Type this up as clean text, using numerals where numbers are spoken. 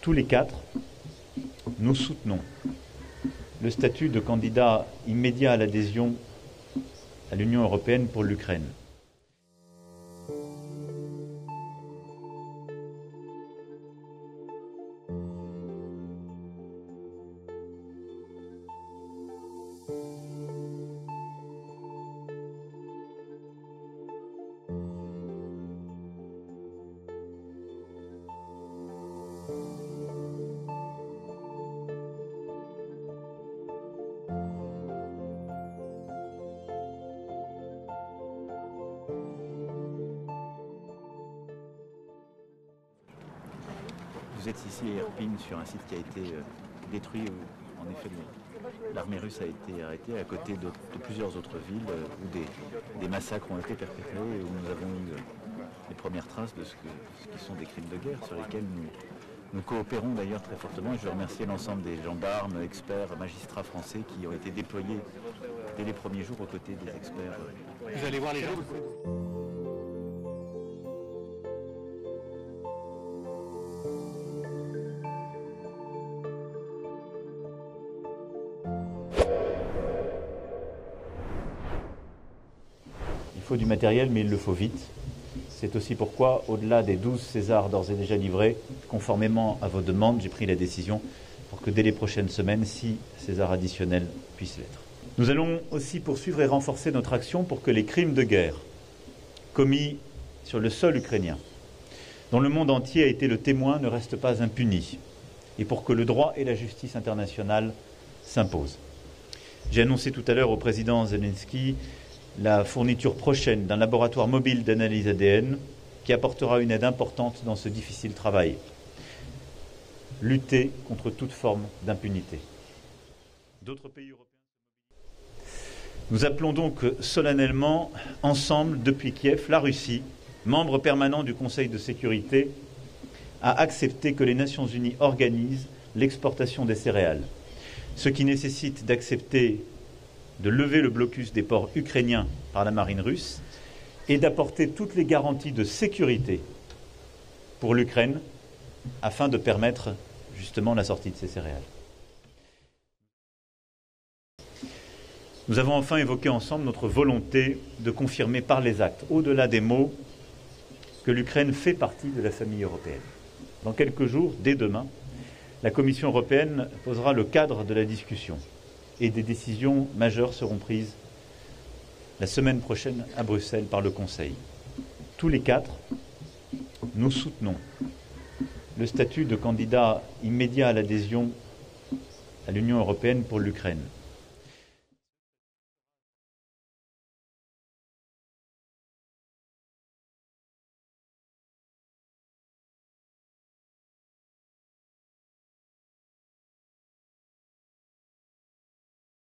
Tous les quatre, nous soutenons le statut de candidat immédiat à l'adhésion à l'Union européenne pour l'Ukraine. Vous êtes ici à Irpin sur un site qui a été détruit où, en effet, l'armée russe a été arrêtée à côté de plusieurs autres villes où des massacres ont été perpétrés et où nous avons eu les premières traces de ce qui sont des crimes de guerre sur lesquels nous coopérons d'ailleurs très fortement. Et je veux remercier l'ensemble des gendarmes, experts, magistrats français qui ont été déployés dès les premiers jours aux côtés des experts. Vous allez voir les gens. Il faut du matériel, mais il le faut vite. C'est aussi pourquoi, au-delà des 12 Césars d'ores et déjà livrés, conformément à vos demandes, j'ai pris la décision pour que dès les prochaines semaines, 6 Césars additionnels puissent l'être. Nous allons aussi poursuivre et renforcer notre action pour que les crimes de guerre commis sur le sol ukrainien, dont le monde entier a été le témoin, ne restent pas impunis, et pour que le droit et la justice internationale s'imposent. J'ai annoncé tout à l'heure au président Zelensky la fourniture prochaine d'un laboratoire mobile d'analyse ADN qui apportera une aide importante dans ce difficile travail. Lutter contre toute forme d'impunité. D'autres pays européens. Nous appelons donc solennellement, ensemble, depuis Kiev, la Russie, membre permanent du Conseil de sécurité, à accepter que les Nations Unies organisent l'exportation des céréales, ce qui nécessite d'accepter de lever le blocus des ports ukrainiens par la marine russe et d'apporter toutes les garanties de sécurité pour l'Ukraine afin de permettre justement la sortie de ces céréales. Nous avons enfin évoqué ensemble notre volonté de confirmer par les actes, au-delà des mots, que l'Ukraine fait partie de la famille européenne. Dans quelques jours, dès demain, la Commission européenne posera le cadre de la discussion et des décisions majeures seront prises la semaine prochaine à Bruxelles par le Conseil. Tous les quatre, nous soutenons le statut de candidat immédiat à l'adhésion à l'Union européenne pour l'Ukraine.